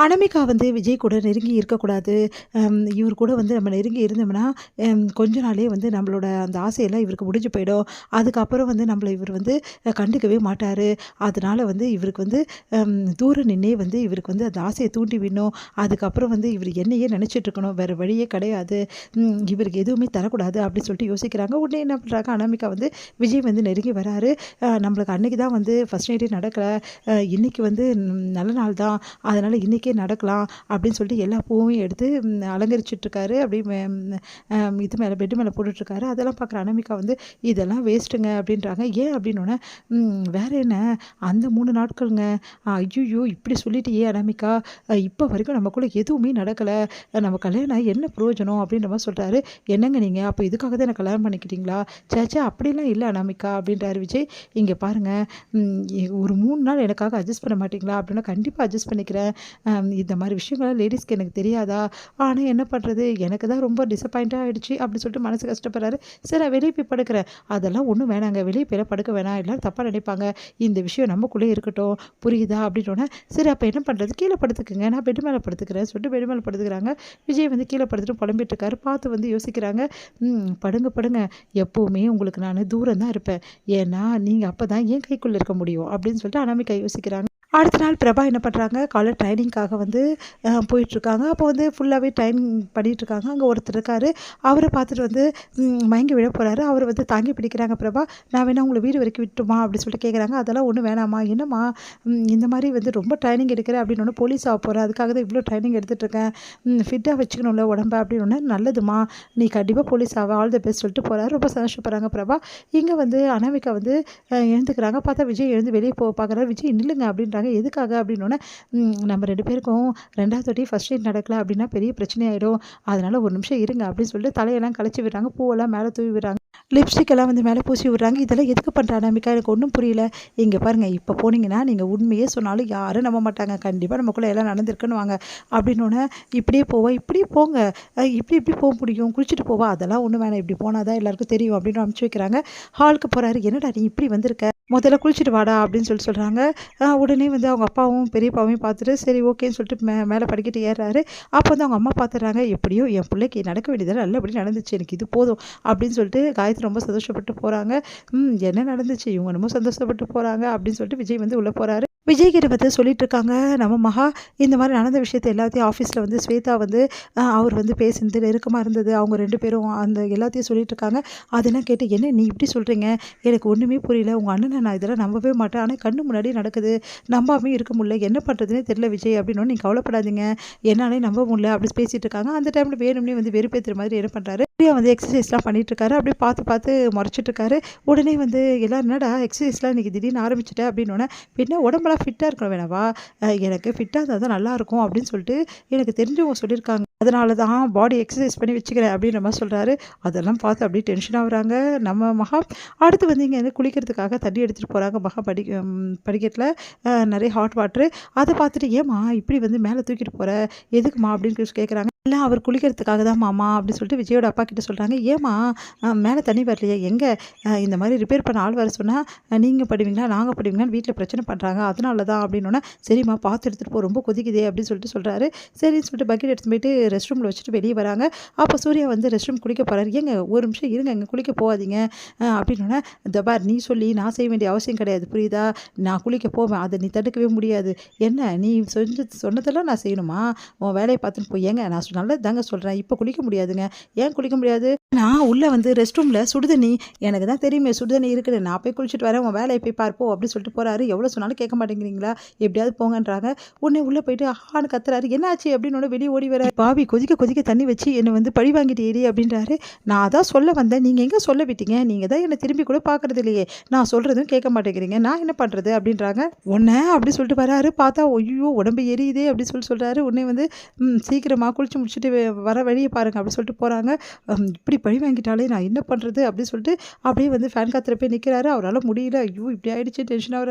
அனமிகா வந்து விஜய் கூட நெருங்கி இருக்கக்கூடாது. இவர் கூட வந்து நம்ம நெருங்கி இருந்தோம்னா, கொஞ்ச நாள்லயே வந்து நம்மளோட அந்த ஆசையெல்லாம் இவருக்கு முடிஞ்சு போயிடும். அதுக்கப்புறம் வந்து நம்மள இவர் வந்து கண்டுக்கவே மாட்டாரு. அதனால வந்து இவருக்கு வந்து தூரம் நின்னே வந்து இவருக்கு வந்து அந்த ஆசைய தூண்டி விடணும். அதுக்கப்புறம் வந்து இவர் என்னையே நெனச்சிட்டு இருக்கணும். வேற வழியே கிடையாது. இவருக்கு எதுவுமே தரக்கூடாது அப்படின்னு சொல்லிட்டு யோசிக்கிறாங்க. உடனே என்ன பண்றாங்க, அனாமிகா வந்து விஜய் வந்து நெருங்கி வராரு. நம்மளுக்கு அன்னைக்கு தான் வந்து ஃபர்ஸ்ட் நைட்டே நடக்கல. இன்னைக்கு வந்து நல்ல நாள் தான். அதனால இன்னைக்கே நடக்கலாம் அப்படின்னு சொல்லிட்டு எல்லா பூவையும் எடுத்து அலங்கரிச்சுட்ருக்காரு. அப்படியே இது மேலே பெட்டு மேலே போட்டுட்ருக்காரு. அதெல்லாம் பார்க்குற அனாமிகா வந்து இதெல்லாம் வேஸ்ட்டுங்க அப்படின்றாங்க. ஏன் அப்படின்னோடனே வேற என்ன அந்த 3 நாட்களுங்க. ஐயோ இப்படி சொல்லிட்டியே அனாமிகா, இப்போ வரைக்கும் நமக்குள்ள எதுவுமே நடக்கலை. நம்ம கல்யாணம் ஆகி என்ன பிரயோஜனம் அப்படின்ற மாதிரி சொல்கிறாரு. என்னங்க நீங்கள் அப்போ இதுக்காக தான் என்ன கல்யாணம் பண்ணிக்கிட்டீங்களா? சேச்சே அப்படிலாம் இல்லை அனாமிகா அப்படின்றாரு விஜய். இங்கே பாருங்கள், ஒரு 3 நாள் எனக்காக அட்ஜஸ்ட் பண்ண மாட்டிங்களா அப்படின்னா, கண்டிப்பாக அட்ஜஸ்ட் பண்ணிக்கிறேன். இந்த மாதிரி விஷயங்கள்லாம் லேடிஸ்க்கு எனக்கு தெரியாதா? ஆனால் என்ன பண்ணுறது, எனக்கு தான் ரொம்ப டிசப்பாயிண்ட்டாக ஆகிடுச்சு அப்படின்னு சொல்லிட்டு மனசு கஷ்டப்படுறாரு. சரி நான் வெளியே போய் படுக்கிறேன். அதெல்லாம் ஒன்றும் வேணாங்க, வெளியே போய்லாம் படுக்க வேணாம், எல்லோரும் தப்பாக நினைப்பாங்க. இந்த விஷயம் நமக்குள்ளே இருக்கட்டும், புரியுதா அப்படின்னோடனே, சரி அப்போ என்ன பண்ணுறது, கீழே படுத்துக்குங்க, நான் பெட்டு மேலே படுத்துக்கிறேன் சொல்லிட்டு பெட்டு மேலே படுத்துக்கிறாங்க. விஜய் வந்து கீழே படுத்துட்டு புலம்பிட்டு இருக்காரு. பார்த்து வந்து யோசிக்கிறாங்க. படுங்க படுங்க, எப்போவுமே உங்களுக்கு நான் தூரம் தான் இருப்பேன். ஏன்னா நீங்கள் அப்போ தான் என் கைக்குள்ளே இருக்க முடியும் அப்படின்னு சொல்லிட்டு அனாமிகா யோசிக்கிறாங்க. அடுத்த நாள் பிரபா என்ன பண்ணுறாங்க, காலைல ட்ரைனிங்காக வந்து போயிட்டுருக்காங்க. அப்போ வந்து ஃபுல்லாகவே ட்ரைனிங் பண்ணிகிட்ருக்காங்க. அங்கே ஒருத்தர் இருக்கார். அவரை பார்த்துட்டு வந்து மயங்கி விழ போகிறாரு. அவர் வந்து தாங்கி பிடிக்கிறாங்க பிரபா. நான் வேணா உங்களை வீடு வரைக்கும் விட்டுமா அப்படின்னு சொல்லிட்டு கேட்குறாங்க. அதெல்லாம் ஒன்றும் வேணாமா, என்னம்மா இந்த மாதிரி வந்து ரொம்ப ட்ரைனிங் எடுக்கிறேன் அப்படின்னு போலீஸ் ஆக போகிறேன், அதுக்காக தான் இவ்வளோ ட்ரைனிங் எடுத்துகிட்ருக்கேன், ஃபிட்டாக வச்சுக்கணும்ல உடம்பை அப்படின்னு. நல்லதுமா, நீ கண்டிப்பாக போலீஸ் ஆக, ஆல் த பெஸ்ட் சொல்லிட்டு போகிறாரு. ரொம்ப சந்தோஷப்படுறாங்க பிரபா. இங்கே வந்து அனாமிகா வந்து எழுந்துக்கிறாங்க. பார்த்தா விஜய் எழுந்து வெளியே பார்க்குறாரு. விஜய் நில்லுங்க அப்படின்றாங்க. எதுக்காக அப்படின்னோடனே, நம்ம 2 பேருக்கும் 2வது வாட்டி ஃபர்ஸ்ட் நைட் நடக்கல அப்படின்னா பெரிய பிரச்சனையாயிடும். அதனால ஒரு நிமிஷம் இருங்க அப்படின்னு சொல்லிட்டு தலையெல்லாம் கழிச்சு விடுறாங்க. பூவெல்லாம் மேலே தூவி விடுறாங்க. லிப்ஸ்டிக் எல்லாம் வந்து மேலே பூசி விடுறாங்க. இதெல்லாம் எதுக்கு பண்ணுற அனாமிகா, எனக்கு ஒன்றும் புரியல. இங்கே பாருங்கள், இப்போ போனீங்கன்னா நீங்கள் உண்மையே சொன்னாலும் யாரும் நம்ப மாட்டாங்க. கண்டிப்பாக நமக்குள்ளே எல்லாம் நடந்திருக்குன்னு வாங்க அப்படின்னோடனே, இப்படியே போவா, இப்படியே போங்க, இப்படி போக முடியும், குளிச்சுட்டு போவா, அதெல்லாம் ஒன்றும் வேணாம், இப்படி போனால் தான் எல்லாருக்கும் தெரியும் அப்படின்னு அனுப்பிச்சி வைக்கிறாங்க. ஹாலுக்கு போகிறாரு. என்னடா நீ இப்படி வந்திருக்க, முதல்ல குளிச்சுட்டு வாடா அப்படின்னு சொல்கிறாங்க. உடனே வந்து அவங்க அப்பாவும் பெரியப்பாவையும் பார்த்துட்டு சரி ஓகேன்னு சொல்லிட்டு மேலே படிக்கட்டு ஏறுறாரு. அப்போ வந்து அவங்க அம்மா பார்த்துட்றாங்க. எப்படியோ என் பிள்ளைக்கு நடக்க வேண்டியதெல்லாம் நல்லபடி நடந்துச்சு, எனக்கு இது போதும் அப்படின்னு சொல்லிட்டு காயத்ரி ரொம்ப சந்தோஷப்பட்டு போகிறாங்க. என்ன நடந்துச்சு, இவங்க ரொம்ப சந்தோஷப்பட்டு போகிறாங்க அப்படின்னு சொல்லிட்டு விஜய் வந்து உள்ளே போகிறாரு. விஜய்கிட்ட வந்து சொல்லிட்டு இருக்காங்க நம்ம மகா, இந்த மாதிரி நடந்த விஷயத்தை எல்லாத்தையும் ஆஃபீஸில் வந்து ஸ்வேதா வந்து அவர் வந்து பேசுனது நெருக்கமாக இருந்தது, அவங்க 2 பேரும் அந்த எல்லாத்தையும் சொல்லிட்டு இருக்காங்க. அதெல்லாம் கேட்டு என்ன நீ இப்படி சொல்கிறீங்க, எனக்கு ஒன்றுமே புரியல, உங்கள் அண்ணனை நான் இதெல்லாம் நம்பவே மாட்டேன், ஆனால் கண்ணு முன்னாடி நடக்குது, நம்பாமே இருக்க முடியல, என்ன பண்ணுறதுனே தெரியல விஜய் அப்படின்னு. நீங்கள் கவலைப்படாதீங்க, என்னாலே நம்ப முடியல அப்படி பேசிகிட்டு இருக்காங்க. அந்த டைமில் வேணும்னே வந்து வெறுப்பேற்றுற மாதிரி என்ன பண்ணுறாரு, வந்து எக்ஸசைஸ்லாம் பண்ணிட்டு இருக்காரு. அப்படியே பார்த்து பார்த்து முறைச்சிட்டு இருக்காரு. உடனே வந்து எல்லாம் என்னடா எக்ஸசைஸ்லாம் இன்றைக்கி திடீர்னு ஆரம்பிச்சிட்டேன் அப்படின்னோடனே, பின்ன உடம்பெல்லாம் ஃபிட்டாக இருக்கணும் வேணவா, எனக்கு ஃபிட்டாக இருந்தால் தான் நல்லாயிருக்கும் அப்படின்னு சொல்லிட்டு எனக்கு தெரிஞ்சவங்க சொல்லியிருக்காங்க, அதனால தான் பாடி எக்ஸசைஸ் பண்ணி வச்சுக்கிறேன் அப்படின்ற மாதிரி சொல்கிறாரு. அதெல்லாம் பார்த்து அப்படியே டென்ஷன் ஆகுறாங்க நம்ம மகா. அடுத்து வந்து இங்கே வந்து குளிக்கிறதுக்காக தண்ணி எடுத்துகிட்டு போகிறாங்க மகா. படிக்கட்டில் நிறைய ஹாட் வாட்ரு. அதை பார்த்துட்டு ஏம்மா இப்படி வந்து மேலே தூக்கிட்டு போகிற, எதுக்குமா அப்படின்னு கேட்குறாங்க. இல்லை அவர் குளிக்கிறதுக்காக தான் மாமா அப்படின்னு சொல்லிட்டு விஜயோட அப்பா கிட்ட சொல்கிறாங்க. ஏம்மா மேலே தண்ணி வரலையா, எங்கே இந்த மாதிரி ரிப்பேர் பண்ண ஆள் வர சொன்னால் நீங்கள் படுவீங்களா நாங்கள் படுவீங்களான்னு வீட்டில் பிரச்சனை பண்ணுறாங்க, அதனால தான் அப்படின்னோன்னா, சரிம்மா பார்த்து எடுத்துகிட்டு போ, ரொம்ப கொதிக்குதே அப்படின்னு சொல்லிட்டு சொல்கிறாரு. சரின்னு சொல்லிட்டு பக்கெட் எடுத்துகிட்டு போயிட்டு ரெஸ்ட் ரூமில் வச்சுட்டு வெளியே வராங்க. அப்போ சூர்யா வந்து ரெஸ்ட் ரூம் குளிக்க போகிறாரு. ஏங்க ஒரு நிமிஷம் இருங்க, இங்கே குளிக்க போகாதீங்க அப்படின்னோடனே, தபார் நீ சொல்லி நான் செய்ய வேண்டிய அவசியம் கிடையாது புரியுதா, நான் குளிக்க போவேன், அதை நீ தடுக்கவே முடியாது, என்ன நீ சொன்னதெல்லாம் நான் செய்யணுமா, உன் வேலையை பார்த்துன்னு போய். ஏங்க நான் நல்லது தாங்க சொல்கிறேன், இப்போ குளிக்க முடியாதுங்க. ஏன் குளிக்க முடியாது, நான் உள்ளே வந்து ரெஸ்ட் ரூமில் சுடுதண்ணி, எனக்கு தான் தெரியுமே சுடுதண்ணி இருக்குது, நான் போய் குளிச்சுட்டு வரேன், உன் வேலையை போய் பார்ப்போம் அப்படின்னு சொல்லிட்டு போகிறாரு. எவ்வளோ சொன்னாலும் கேட்க மாட்டேங்கிறீங்களா, எப்படியாவது போங்கன்றாங்க. உடனே உள்ளே போயிட்டு ஆன்னு கத்துறாரு. என்னாச்சு அப்படின்னு வெளியே ஓடி வர, பாவி கொதிக்க கொதிக்க தண்ணி வச்சு என்னை வந்து பழி வாங்கிட்டு ஏறி அப்படின்றாரு. நான் அதான் சொல்ல வந்தேன், நீங்கள் எங்கே சொல்ல விட்டீங்க, நீங்கள் தான் என்னை திரும்பி கூட பார்க்குறது இல்லையே, நான் சொல்கிறதும் கேட்க மாட்டேங்கிறீங்க, நான் என்ன பண்ணுறது அப்படின்றாங்க. உடனே அப்படி சொல்லிட்டு வராரு. பார்த்தா ஐயோ உடம்பு எரியுதே அப்படின்னு சொல்கிறாரு. உடனே வந்து சீக்கிரமாக குளிச்சு முடிச்சுட்டு வர வழியை பாருங்க அப்படி சொல்லிட்டு போகிறாங்க. இப்படி பழி வாங்கிட்டாலே நான் என்ன பண்ணுறது அப்படின்னு சொல்லிட்டு அப்படியே வந்து ஃபேன் காத்துல போய் நிற்கிறாரு. அவரால் முடியல. ஐயோ இப்படி ஆயிடுச்சு, டென்ஷன் ஆகிற